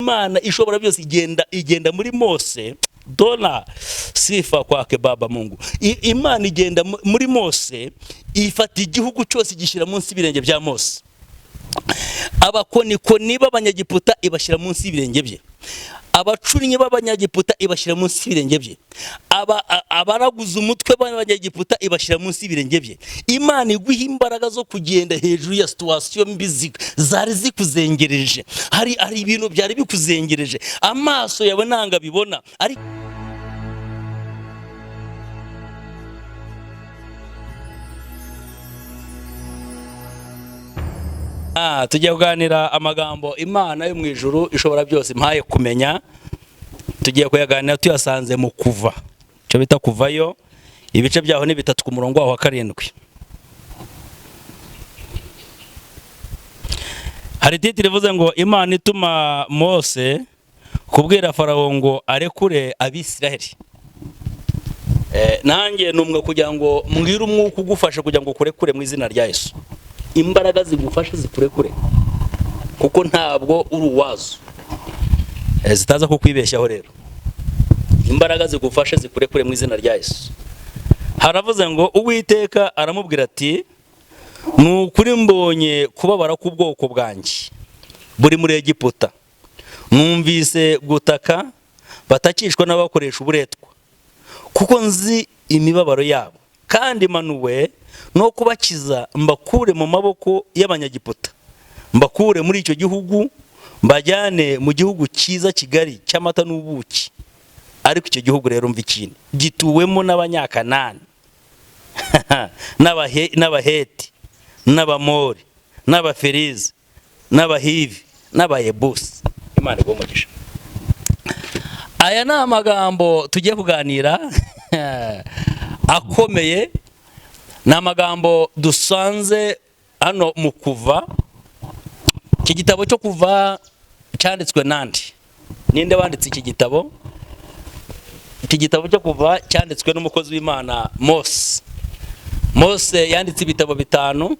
Imana ishobora byose igenda muri Mose. Dona sifa kwake baba Mungu. Imana igenda muri Mose, ifata igihugu cyose gishyira munsi y'ibirenge bya Mose. Abakonikoni b'abanyagiputa ibashyira munsi y'ibirenge bye. Abacunnyi b'abanyagiputa ibashyira munsi y'ibirenge bye. Abaraguza umutwe b'abanyagiputa ibashyira munsi y'ibirenge bye. Imana iguha imbaraga zo kugenda hejuru ya situation mbi zari zikuzengereje. Hari ibintu byari bikuzengereje, amaso yawe nanga bibona, ari tugiye kuganira amagambo Imana yo mu ijuru ishobora byose mpaye kumenya. Tugiye kuyaganira tuyasanze mu Kuva, cyo bita Kuvayo, ibice byaho ni 3 ku murongo wa 7. Hari titire ivuze ngo Imana ituma Mose kubwira Farawo ngo arekure Abisiraheli. Nanjye numwe kugira ngo mbwire umwuka ugufasha kugira ngo kurekure mu izina rya Yesu. Imbaraga zigufasha zikurekure, kuko ntabwo uri uwazo, zitaza kukwibeshyaho. Rero imbaraga zigufasha zikurekure mu izina rya Yesu. Haravuze ngo Uwiteka aramubwira ati, nukuri mbonye kubabara k'ubwoko bwanjye buri muri Egiputa, numvise gutaka batakishwa n'abakoresha uburetwa, kuko nzi imibabaro yabo, kandi manuwe no kubakiza mbakure mu maboko y'abanyagiputa, mbakure muri icyo gihugu mbajyane mu gihugu cyiza kigari cy'amata n'ubuki. Ariko icyo gihugu rero mva ikintu gituwemo n'abanyakanani n'abaheti n'abamori n'abaferizi n'abahivi n'abayebusi. Imana igumugisha. Aya ni amagambo tugiye kuganira akomeye. Ni amagambo dusanze hano mu Kuva. Iki gitabo cyo Kuva cyanditswe nande? Ninde wanditse iki gitabo? Iki gitabo cyo Kuva cyanditswe n'umukozi w'Imana Mose. Mose yanditse ibitabo 5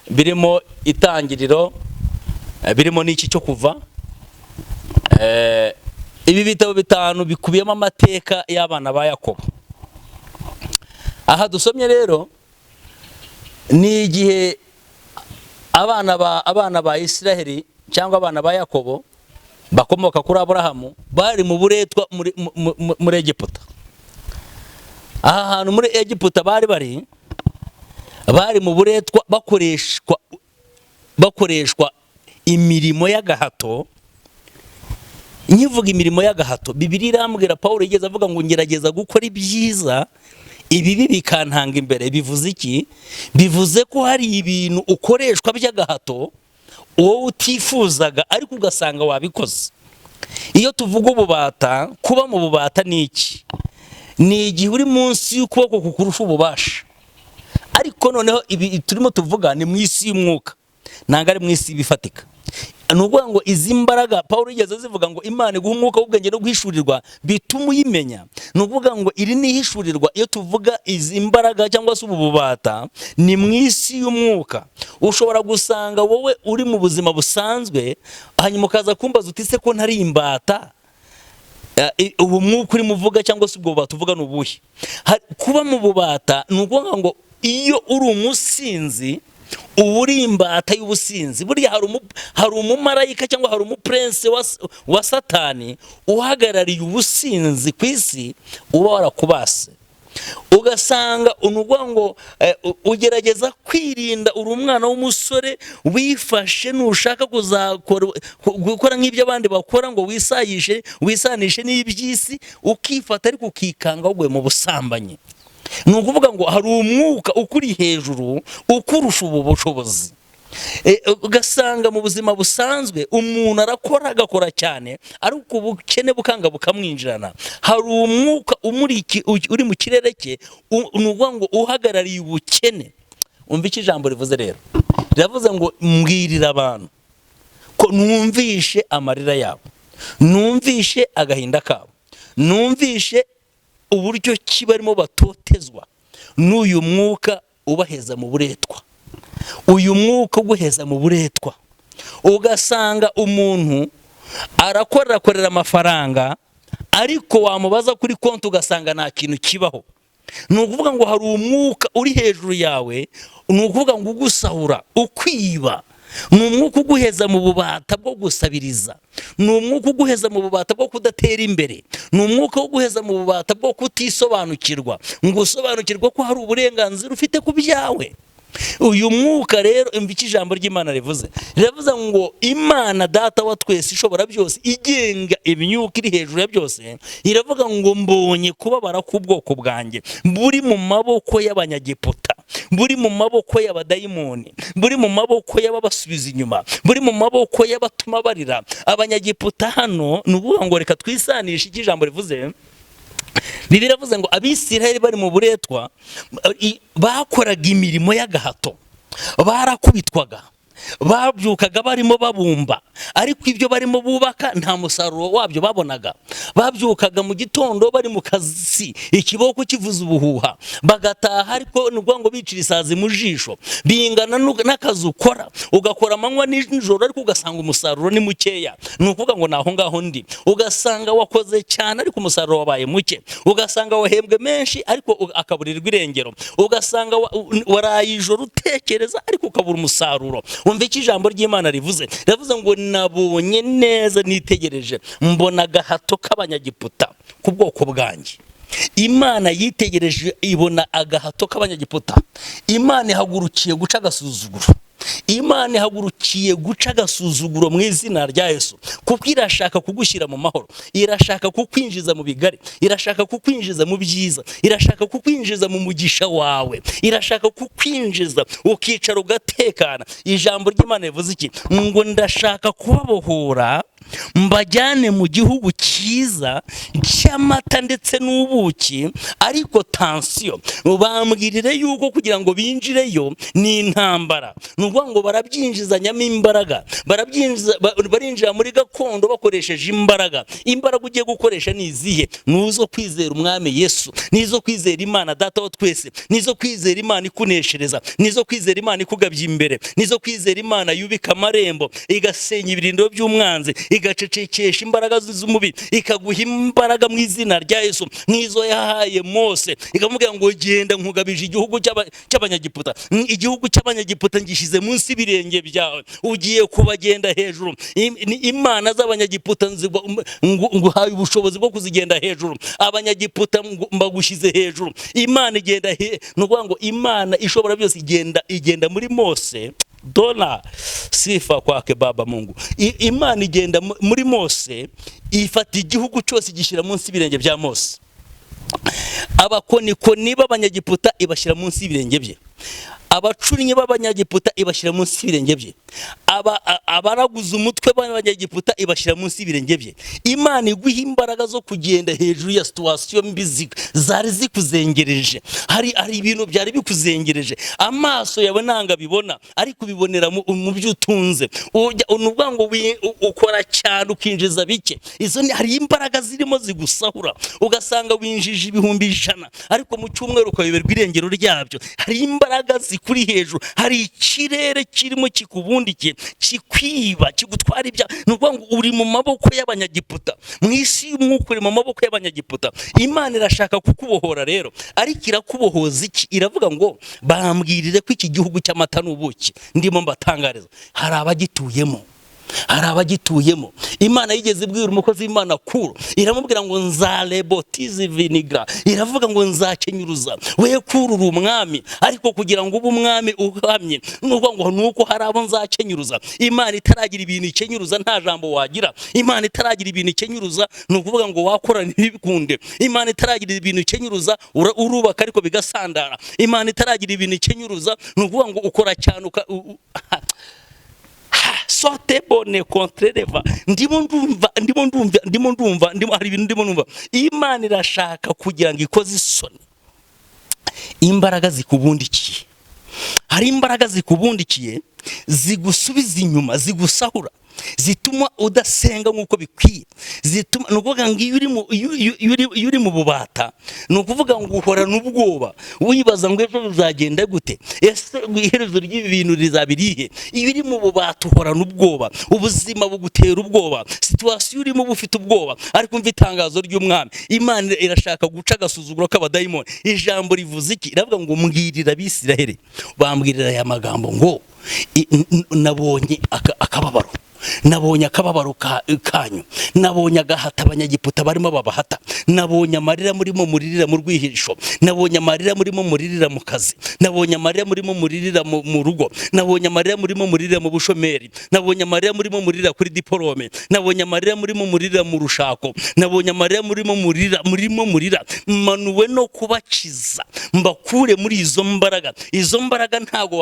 birimo itangiriro, birimo n'iki cyo Kuva. Ibi bitabo 5 bikubiyemo amateka y'abana ba Yakobo. Aha dusomye rero ni igihe abana ba Isiraheli cyangwa abana ba Yakobo bakomoka kuri Aburahamu bari mu buretwa muri Egiputa. Aha hantu muri Egiputa bari mu buretwa, bakoreshwa imirimo y'agahato. Nyivuga imirimo y'agahato, Bibiliya irambwira, Paulo yigeze avuga ngo ngerageza gukora ibyiza, ibibi bikantanga imbere. Bivuze iki? Bivuze ko hari ibintu ukoreshwa by'agahato wowe utifuzaga ariko ugasanga wabikoze. Iyo tuvuga ububata, kuba mu bubata ni iki? Ni igihe uri munsi y'ukuboko kukurusha ububasha. Ariko noneho ibi turimo tuvuga ni mu isi y'umwuka, ntabwo ari mu isi bifatika. Nuvuga ngo izi mbaraga Paulo yigeze zivuga ngo Imana iguha umwuka w'ubwenge no guhishurirwa bituma uyimenya. Nuvuga ngo iri ni ihishurirwa. Iyo tuvuga izi mbaraga cyangwa se ububata, ni mu isi y'umwuka. Ushobora gusanga wowe uri mu buzima busanzwe, hanyuma ukaza kumbaza uti se ko ntari imbata, ubu mwuka uri muvuga cyangwa se ubwo bubata uvuga n'ubuhe? Kuba mu bubata nuvuga ngo iyo uri umusinzi uri imbata y'ubusinzi. Buriya hari umumarayika cyangwa hari umuprince wa Satani uhagarariye ubusinzi ku isi, uba warakubase. Ugasanga unuvuga ngo ugerageza kwirinda, uri umwana w'umusore wifashe, nushaka gukora nk'ibyo abandi bakora ngo wisanishe n'iby'isi, ukifata ariko ukikanga uguye mu busambanyi. Ni ukuvuga ngo hari umwuka ukuri hejuru ukurusha ubu bushobozi. Ugasanga mu buzima busanzwe umuntu agakora cyane, ariko ubukene bukanga bukamwinjirana. Hari umwuka uri mu kirere cye, nuvuga ngo uhagarariye ubukene. Umva iki ijambo rivuze rero? Riravuze ngo mbwirira abantu ko numvishe amarira yabo, numvishe agahinda kabo, numvishe uburyo ki barimo batotezwa n'uyu mwuka ubaheza mu buretwa. Uyu mwuka uguheza mu buretwa, ugasanga umuntu arakorera amafaranga, ariko wamubaza kuri konti ugasanga nta kintu kibaho. Ni ukuvuga ngo hari umwuka uri hejuru yawe, ni ukuvuga ngo ugusahura, ukwiba. Ni umwuka uguheza mu bubata bwo gusabiriza, ni umwuka uguheza mu bubata bwo kudatera imbere, ni umwuka uguheza mu bubata bwo kutisobanukirwa, ngo usobanukirwe ko hari uburenganzira ufite ku byawe. Uyu mwuka rero imva iki ijambo ry'Imana rivuze ngo Imana data wa twese ishobora byose, igenga imyuka iri hejuru ya byose, iravuga ngo mbonye kubabara k'ubwoko bwanjye buri mu maboko y'abanyagiputa, buri mu maboko y'abadayimoni, buri mu maboko y'ababasubiza inyuma, buri mu maboko y'abatuma barira. Abanyagiputa hano ni ukuvuga ngo reka twisanishe iki ijambo rivuze. Bibiliya iravuze ngo Abisirayeli bari mu buretwa bakoraga imirimo y'agahato, barakubitwaga, babyukaga barimo babumba, ariko ibyo barimo bubaka nta musaruro wabyo babonaga. Babyukaga mu gitondo bari mu kazi, ikiboko kivuza ubuhuha, bagataha ariko nubwo ngo bicira isazi mu jisho, bingana n'akazi ukora, ugakora amanywa n'ijoro ariko ugasanga umusaruro ni mukeya. Ni ukuvuga ngo naho ngaho ndi, ugasanga wakoze cyane ariko umusaruro wabaye muke, ugasanga wahembwe menshi ariko akaburirwa irengero, ugasanga waraye ijoro utekereza ariko ukabura umusaruro. Umva iki ijambo ry'Imana rivuze ngo nabonye neza nitegereje, mbona agahato k'abanyagiputa ku bwoko bwanjye. Imana yitegereje ibona agahato k'abanyagiputa. Imana ihagurukiye guca agasuzuguro, Imana ihagurukiye guca agasuzuguro mu izina rya Yesu, kuko irashaka kugushyira mu mahoro, irashaka kukwinjiza mu bigari, irashaka kukwinjiza mu byiza, irashaka kukwinjiza mu mugisha wawe, irashaka kukwinjiza ukicara ugatekana. Ijambo ry'Imana rivuze iki? Ngo ndashaka kubabohora mbajyane mu gihugu cyiza cy'amata ndetse n'ubuki, ariko tansiyo bambwirire yuko kugira ngo binjireyo ni intambara. Ni ukuvuga ngo barabyinjizanyamo imbaraga, barinjira muri gakondo bakoresheje imbaraga. Imbaraga ugiye gukoresha ni izihe? Nuzo kwizera umwami Yesu, nizo kwizera Imana data wa twese, nizo kwizera Imana ikuneshereza, nizo kwizera Imana ikugabye imbere, nizo kwizera Imana yubika amarembo igasenya ibirindiro by'umwanzi, igacecekesha imbaraga z'umubiri, ikaguha imbaraga mu izina rya Yesu, nk'izo yahaye Mose, ikamubwira ngo genda nkugabije igihugu cy'abanyagiputa. Igihugu cy'abanyagiputa ngishyize munsi y'ibirenge byawe, ugiye kubagenda hejuru. Imana z'abanyagiputa nguhaye ubushobozi bwo kuzigenda hejuru, abanyagiputa mbagushyize hejuru. Imana igenda ni ukuvuga ngo Imana ishobora byose igenda muri Mose. Dona sifa kwake Baba Mungu. Imana igenda muri Mose, ifata igihugu cyose igishyira munsi y'ibirenge bya Mose. Abakonikoni b'abanyagiputa ibashyira munsi y'ibirenge bye, abacunnyi b'abanyagiputa ibashyira munsi y'ibirenge bye, abaraguza umutwe b'abanyagiputa ibashyira munsi y'ibirenge bye. Imana iguha imbaraga zo kugenda hejuru ya situwasiyo mbi zari zikuzengereje. Hari ibintu byari bikuzengereje, amaso yawe nanga bibona, ariko ubibonera mu byo utunze. Nuvuga ngo ukora cyane ukinjiza bike, izo hari imbaraga zirimo zigusahura, ugasanga winjije ibihumbi 100 ariko mu cyumweru ukayoberwa irengero ryabyo. Hari imbaraga kuri hejuru, hari ikirere kirimo kikubundikiye, kikwiba, kigutwara ibya. Ni ukuvuga ngo uri mu maboko y'abanyagiputa, mu isi y'umwuka uri mu maboko y'abanyagiputa. Imana irashaka kukubohora rero, ariko irakubohoza iki? Iravuga ngo bambwirire ko iki gihugu cy'amata n'ubuki ndimo mbatangariza hari abagituyemo, hari abagituyemo. Imana yigeze ibwira umukozi w'Imana Kuro, iramubwira ngo nzarebotize vinigra, iravuga ngo nzakenyuruza. We Kuro uri umwami, ariko kugira ngo ube umwami uhamye nuko hari abo nzakenyuruza. Imana itaragira ibintu ikenyuruza nta jambo wagira. Imana itaragira ibintu ikenyuruza ni ukuvuga ngo wakora ntibikunde. Imana itaragira ibintu ikenyuruza urubaka ariko bigasandara. Imana itaragira ibintu ikenyuruza ni ukuvuga ngo ukora cyane sote bone kontrereva. Ndimo ndumva hari ibintu ndimo numva. Imana irashaka kugira ngo ikoze isoni imbaraga zikubundikiye. Hari imbaraga zikubundikiye zigusubiza inyuma, zigusahura, zituma udasenga nk'uko bikwiye, zituma nukuvuga ngo iyo uri mu bubata, nukuvuga ngo uhorana ubwoba, wibaza ngo ejo bizagenda gute, ese iherezo ry'ibi bintu rizabirihe. Iyo uri mu bubata uhorana ubwoba, ubuzima bugutera ubwoba, situasiyo urimo bufite ubwoba. Ariko umva itangazo ry'Umwami, Imana irashaka guca agasuzuguro k'abadayimoni. Ijambo rivuze iki? Iravuga ngo mbwirira Abisiraheli, bambwirira aya magambo ngo nabonye akababaro, nabonye akababaro kanyu, nabonye agahata abanyagiputa barimo babahata, nabonye amarira murimo muririra mu rwihisho, nabonye amarira murimo muririra mu kazi, nabonye amarira murimo muririra mu rugo, nabonye amarira murimo muririra mu bushomeri, nabonye amarira murimo muririra kuri diplome, nabonye amarira murimo muririra mu rushako, nabonye amarira murimo murira. Manuwe no kubakiza, mbakure muri izo mbaraga. Izo mbaraga ntago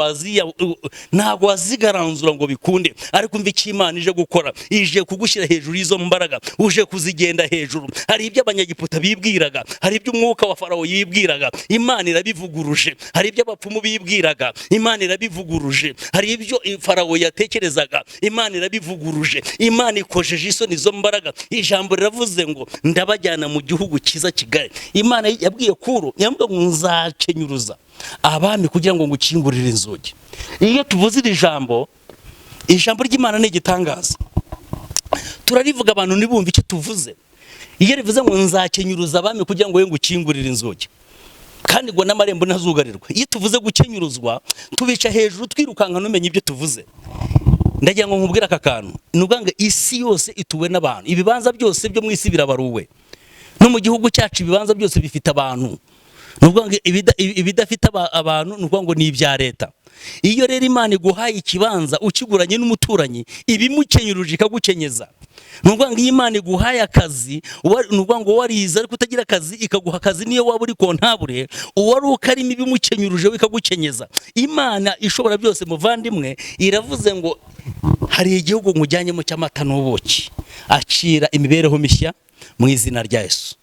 wazigaranzura ngo bikunde, ariko umva Imana ije gukora, ije kugushyira hejuru y'izo mbaraga, uje kuzigenda hejuru. Hari ibyo abanyagiputa bibwiraga, hari ibyo umwuka wa Farawo yibwiraga, Imana irabivuguruje. Hari ibyo abapfumu bibwiraga, Imana irabivuguruje. Hari ibyo Farawo yatekerezaga, Imana irabivuguruje. Imana ikojeje isoni izo mbaraga. Ijambo riravuze ngo ndabajyana mu gihugu cyiza kigari. Imana yabwiye Kuro, yambwiye ngo nzakenyuruza abami kugira ngo ngukingurire inzugi. Iyo tuvuze iri jambo, ijambo ry'Imana ni igitangaza. Turarivuga abantu ntibumve icyo tuvuze. Iyo rivuze ngo nzakenyuruza abami kugira ngo ngukingurire inzugi, kandi ngo n'amarembo ntazugarirwa. Iyo tuvuze gukenyuruzwa, tubica hejuru twirukanka numenye ibyo tuvuze. Ndagira ngo nkubwire aka kantu, nubwo isi yose ituwe n'abantu, ibibanza byose byo mu isi birabaruwe. No mu gihugu cyacu ibibanza byose bifite abantu. Nubwo ibidafite abantu nubwo ngo ni ibya leta. Iyo rero Imana iguhaye ikibanza ukiguranye n'umuturanyi, ibimukenyuruje ikagukenyeza. Nubwo ngo Imana iguhaye akazi, nubwo ngo warize ariko utagira akazi, ikaguha akazi niyo waba uri kontabure, uwari ukarimo ibimukenyuruje ikagukenyeza. Imana ishobora byose muvandimwe iravuze ngo hari igihugu nkujyanyemo cy'amata n'ubuki, acira imibereho mishya mu izina rya Yesu.